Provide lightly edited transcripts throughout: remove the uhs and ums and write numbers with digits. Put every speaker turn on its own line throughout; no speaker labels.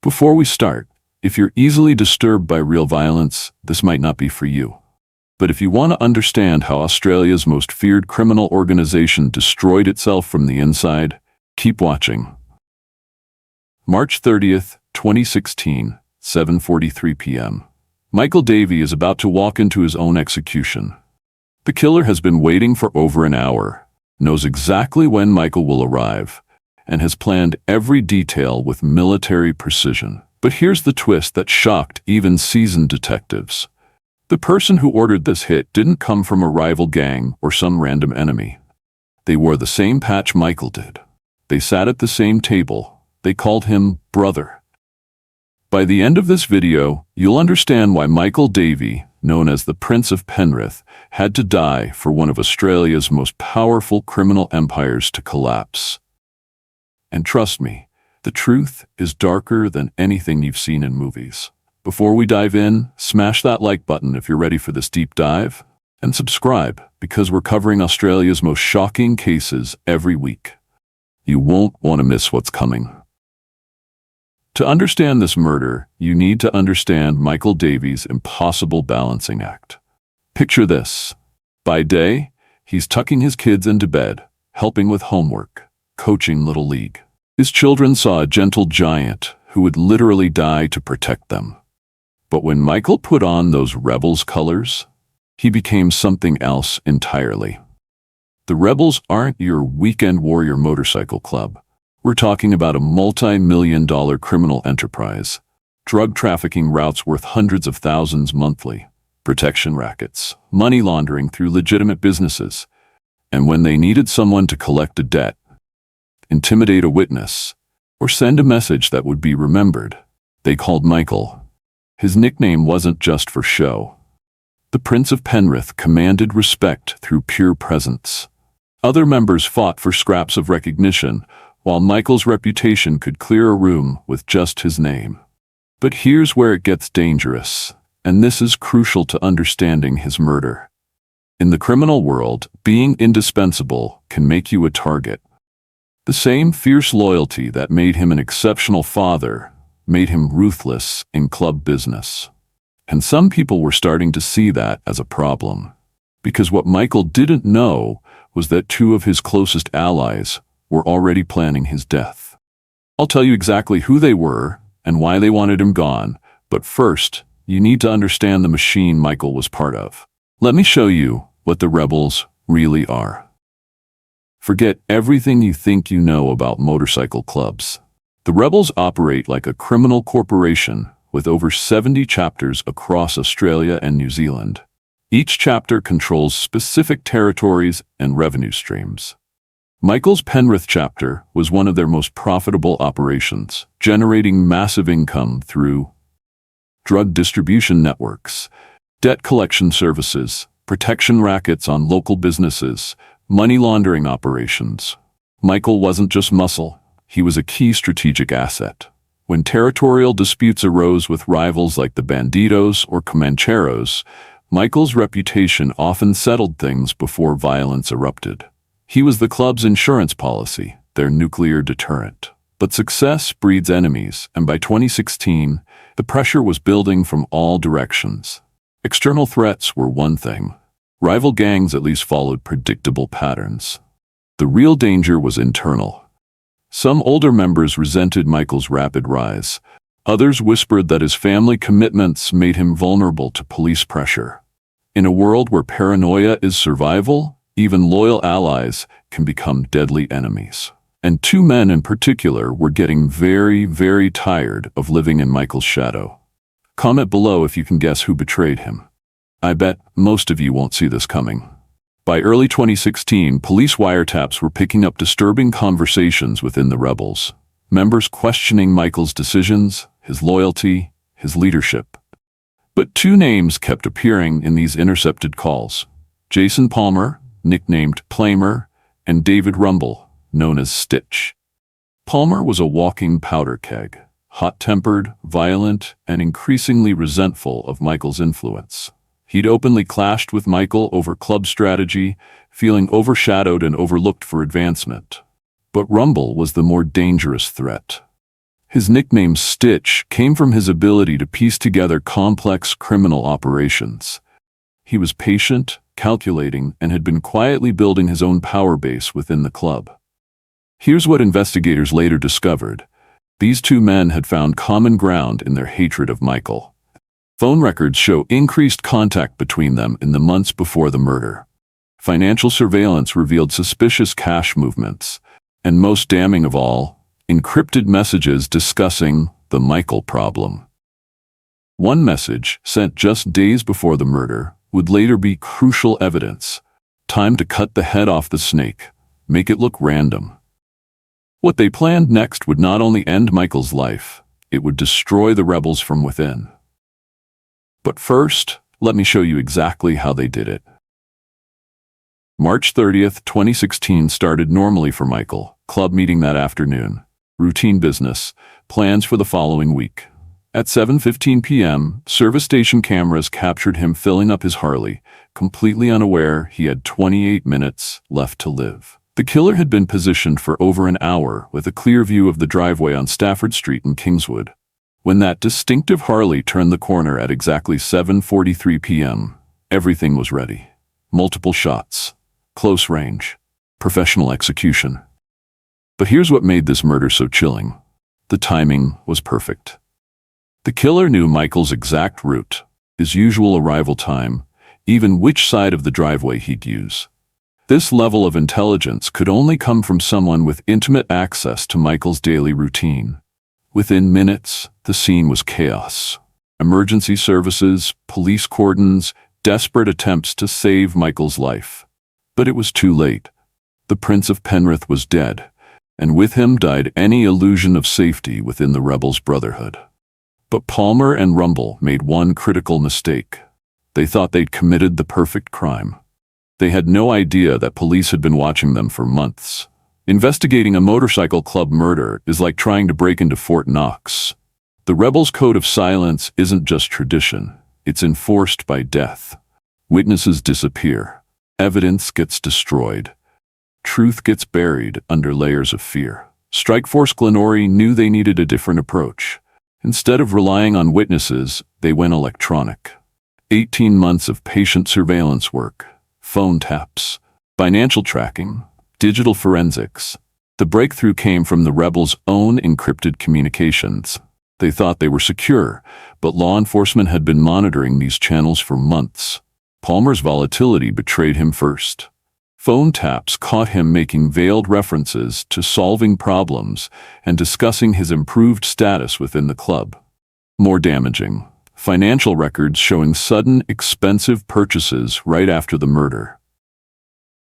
Before we start, if you're easily disturbed by real violence, this might not be for you. But if you want to understand how Australia's most feared criminal organization destroyed itself from the inside, keep watching. March 30th, 2016, 7:43 p.m. Michael Davey is about to walk into his own execution. The killer has been waiting for over an hour, knows exactly when Michael will arrive, and has planned every detail with military precision. But here's the twist that shocked even seasoned detectives. The person who ordered this hit didn't come from a rival gang or some random enemy. They wore the same patch Michael did. They sat at the same table. They called him brother. By the end of this video, you'll understand why Michael Davey, known as the Prince of Penrith, had to die for one of Australia's most powerful criminal empires to collapse. And trust me, the truth is darker than anything you've seen in movies. Before we dive in, smash that like button if you're ready for this deep dive, and subscribe because we're covering Australia's most shocking cases every week. You won't want to miss what's coming. To understand this murder, you need to understand Michael Davey's impossible balancing act. Picture this. By day, he's tucking his kids into bed, helping with homework, coaching Little League. His children saw a gentle giant who would literally die to protect them. But when Michael put on those rebels' colors, he became something else entirely. The rebels aren't your weekend warrior motorcycle club. We're talking about a multi-million-dollar criminal enterprise, drug trafficking routes worth hundreds of thousands monthly, protection rackets, money laundering through legitimate businesses, and when they needed someone to collect a debt, intimidate a witness, or send a message that would be remembered, they called Michael. His nickname wasn't just for show. The Prince of Penrith commanded respect through pure presence. Other members fought for scraps of recognition, while Michael's reputation could clear a room with just his name. But here's where it gets dangerous, and this is crucial to understanding his murder. In the criminal world, being indispensable can make you a target. The same fierce loyalty that made him an exceptional father made him ruthless in club business. And some people were starting to see that as a problem. Because what Michael didn't know was that two of his closest allies were already planning his death. I'll tell you exactly who they were and why they wanted him gone, but first, you need to understand the machine Michael was part of. Let me show you what the rebels really are. Forget everything you think you know about motorcycle clubs. The rebels operate like a criminal corporation with over 70 chapters across Australia and New Zealand. Each chapter controls specific territories and revenue streams. Michael's Penrith chapter was one of their most profitable operations, generating massive income through drug distribution networks, debt collection services, protection rackets on local businesses, money laundering operations. Michael wasn't just muscle, he was a key strategic asset. When territorial disputes arose with rivals like the Bandidos or Comancheros, Michael's reputation often settled things before violence erupted. He was the club's insurance policy, their nuclear deterrent. But success breeds enemies, and by 2016, the pressure was building from all directions. External threats were one thing. Rival gangs at least followed predictable patterns. The real danger was internal. Some older members resented Michael's rapid rise. Others whispered that his family commitments made him vulnerable to police pressure. In a world where paranoia is survival, even loyal allies can become deadly enemies. And two men in particular were getting very, very tired of living in Michael's shadow. Comment below if you can guess who betrayed him. I bet most of you won't see this coming. By early 2016, police wiretaps were picking up disturbing conversations within the rebels. Members questioning Michael's decisions, his loyalty, his leadership. But two names kept appearing in these intercepted calls. Jason Palmer, nicknamed Plamer, and David Rumble, known as Stitch. Palmer was a walking powder keg, hot-tempered, violent, and increasingly resentful of Michael's influence. He'd openly clashed with Michael over club strategy, feeling overshadowed and overlooked for advancement. But Rumble was the more dangerous threat. His nickname Stitch came from his ability to piece together complex criminal operations. He was patient, calculating, and had been quietly building his own power base within the club. Here's what investigators later discovered. These two men had found common ground in their hatred of Michael. Phone records show increased contact between them in the months before the murder. Financial surveillance revealed suspicious cash movements, and most damning of all, encrypted messages discussing the Michael problem. One message, sent just days before the murder, would later be crucial evidence. Time to cut the head off the snake, make it look random. What they planned next would not only end Michael's life, it would destroy the rebels from within. But first, let me show you exactly how they did it. March 30th, 2016 started normally for Michael. Club meeting that afternoon. Routine business. Plans for the following week. At 7:15 p.m., service station cameras captured him filling up his Harley, completely unaware he had 28 minutes left to live. The killer had been positioned for over an hour with a clear view of the driveway on Stafford Street in Kingswood. When that distinctive Harley turned the corner at exactly 7:43 p.m., everything was ready. Multiple shots, close range, professional execution. But here's what made this murder so chilling. The timing was perfect. The killer knew Michael's exact route, his usual arrival time, even which side of the driveway he'd use. This level of intelligence could only come from someone with intimate access to Michael's daily routine. Within minutes, the scene was chaos. Emergency services, police cordons, desperate attempts to save Michael's life. But it was too late. The Prince of Penrith was dead, and with him died any illusion of safety within the rebels' brotherhood. But Palmer and Rumble made one critical mistake. They thought they'd committed the perfect crime. They had no idea that police had been watching them for months. Investigating a motorcycle club murder is like trying to break into Fort Knox. The rebels' code of silence isn't just tradition, it's enforced by death. Witnesses disappear. Evidence gets destroyed. Truth gets buried under layers of fear. Force Glenori knew they needed a different approach. Instead of relying on witnesses, they went electronic. 18 months of patient surveillance work, phone taps, financial tracking, digital forensics. The breakthrough came from the rebels' own encrypted communications. They thought they were secure, but law enforcement had been monitoring these channels for months. Palmer's volatility betrayed him first. Phone taps caught him making veiled references to solving problems and discussing his improved status within the club. More damaging, financial records showing sudden, expensive purchases right after the murder.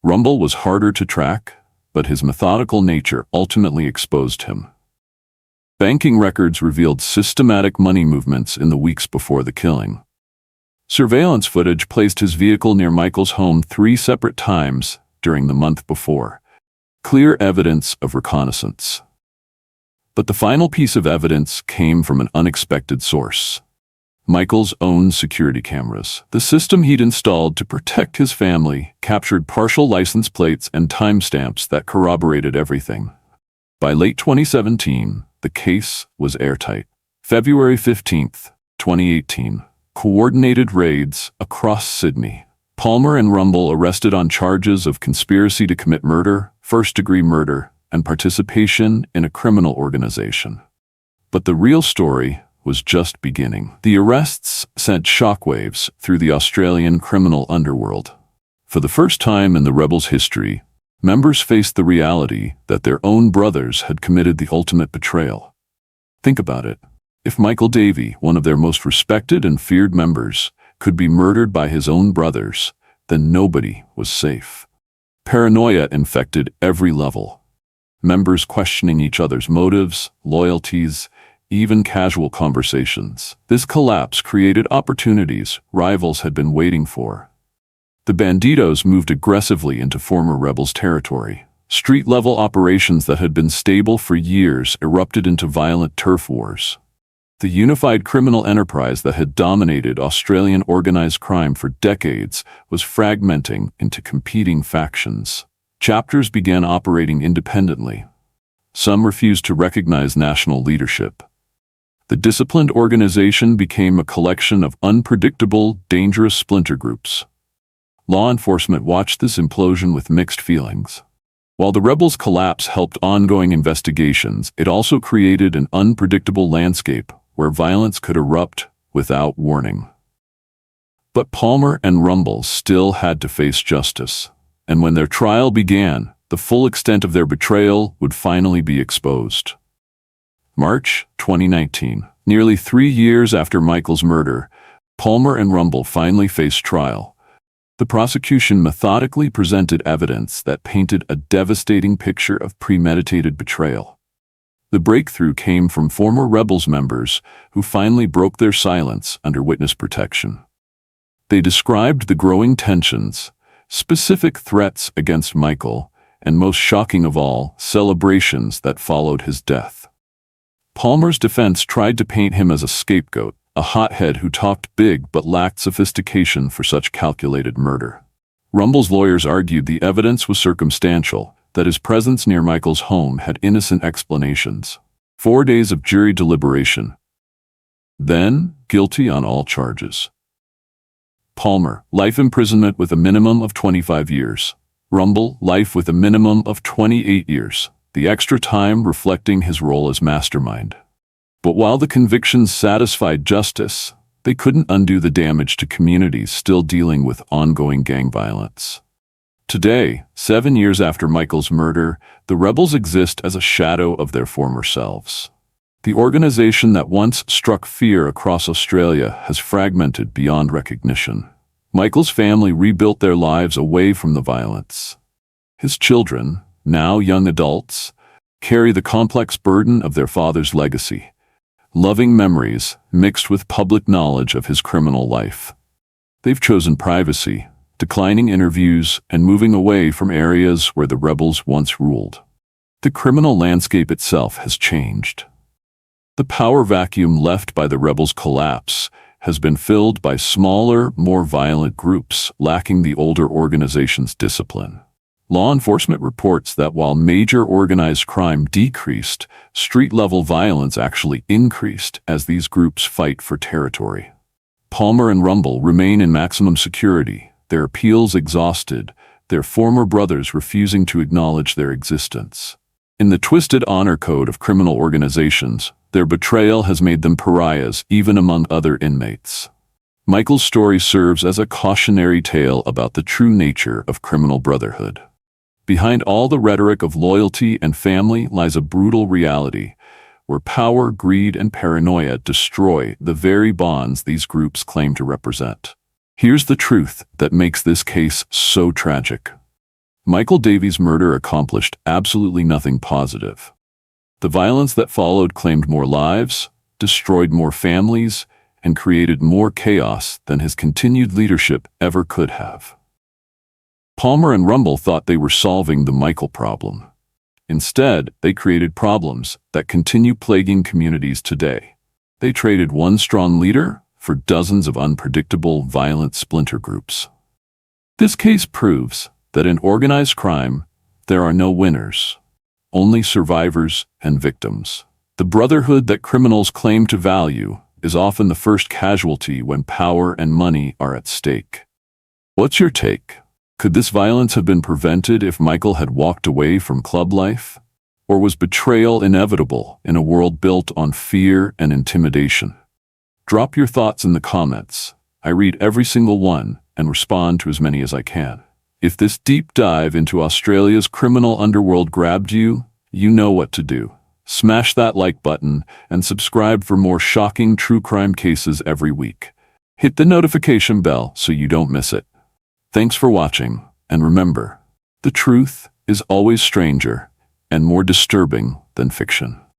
Rumble was harder to track, but his methodical nature ultimately exposed him. Banking records revealed systematic money movements in the weeks before the killing. Surveillance footage placed his vehicle near Michael's home 3 separate times during the month before. Clear evidence of reconnaissance. But the final piece of evidence came from an unexpected source. Michael's own security cameras. The system he'd installed to protect his family captured partial license plates and timestamps that corroborated everything. By late 2017, the case was airtight. February 15th, 2018. Coordinated raids across Sydney. Palmer and Rumble arrested on charges of conspiracy to commit murder, first-degree murder, and participation in a criminal organization. But the real story was just beginning. The arrests sent shockwaves through the Australian criminal underworld. For the first time in the rebels' history, members faced the reality that their own brothers had committed the ultimate betrayal. Think about it. If Michael Davey, one of their most respected and feared members, could be murdered by his own brothers, then nobody was safe. Paranoia infected every level. Members questioning each other's motives, loyalties, even casual conversations. This collapse created opportunities rivals had been waiting for. The banditos moved aggressively into former rebels' territory. Street-level operations that had been stable for years erupted into violent turf wars. The unified criminal enterprise that had dominated Australian organized crime for decades was fragmenting into competing factions. Chapters began operating independently. Some refused to recognize national leadership. The disciplined organization became a collection of unpredictable, dangerous splinter groups. Law enforcement watched this implosion with mixed feelings. While the rebels' collapse helped ongoing investigations, it also created an unpredictable landscape where violence could erupt without warning. But Palmer and Rumble still had to face justice, and when their trial began, the full extent of their betrayal would finally be exposed. March 2019. Nearly 3 years after Michael's murder, Palmer and Rumble finally faced trial. The prosecution methodically presented evidence that painted a devastating picture of premeditated betrayal. The breakthrough came from former Rebels members who finally broke their silence under witness protection. They described the growing tensions, specific threats against Michael, and most shocking of all, celebrations that followed his death. Palmer's defense tried to paint him as a scapegoat, a hothead who talked big but lacked sophistication for such calculated murder. Rumble's lawyers argued the evidence was circumstantial, that his presence near Michael's home had innocent explanations. 4 days of jury deliberation. Then, guilty on all charges. Palmer, life imprisonment with a minimum of 25 years. Rumble, life with a minimum of 28 years. The extra time reflecting his role as mastermind. But while the convictions satisfied justice, they couldn't undo the damage to communities still dealing with ongoing gang violence. Today, 7 years after Michael's murder, the rebels exist as a shadow of their former selves. The organization that once struck fear across Australia has fragmented beyond recognition. Michael's family rebuilt their lives away from the violence. His children, now young adults, carry the complex burden of their father's legacy. Loving memories mixed with public knowledge of his criminal life. They've chosen privacy, declining interviews, and moving away from areas where the rebels once ruled. The criminal landscape itself has changed. The power vacuum left by the rebels' collapse has been filled by smaller, more violent groups lacking the older organization's discipline. Law enforcement reports that while major organized crime decreased, street-level violence actually increased as these groups fight for territory. Palmer and Rumble remain in maximum security, their appeals exhausted, their former brothers refusing to acknowledge their existence. In the twisted honor code of criminal organizations, their betrayal has made them pariahs even among other inmates. Michael's story serves as a cautionary tale about the true nature of criminal brotherhood. Behind all the rhetoric of loyalty and family lies a brutal reality, where power, greed, and paranoia destroy the very bonds these groups claim to represent. Here's the truth that makes this case so tragic. Michael Davey's murder accomplished absolutely nothing positive. The violence that followed claimed more lives, destroyed more families, and created more chaos than his continued leadership ever could have. Palmer and Rumble thought they were solving the Michael problem. Instead, they created problems that continue plaguing communities today. They traded one strong leader for dozens of unpredictable, violent splinter groups. This case proves that in organized crime, there are no winners, only survivors and victims. The brotherhood that criminals claim to value is often the first casualty when power and money are at stake. What's your take? Could this violence have been prevented if Michael had walked away from club life? Or was betrayal inevitable in a world built on fear and intimidation? Drop your thoughts in the comments. I read every single one and respond to as many as I can. If this deep dive into Australia's criminal underworld grabbed you, you know what to do. Smash that like button and subscribe for more shocking true crime cases every week. Hit the notification bell so you don't miss it. Thanks for watching, and remember, the truth is always stranger and more disturbing than fiction.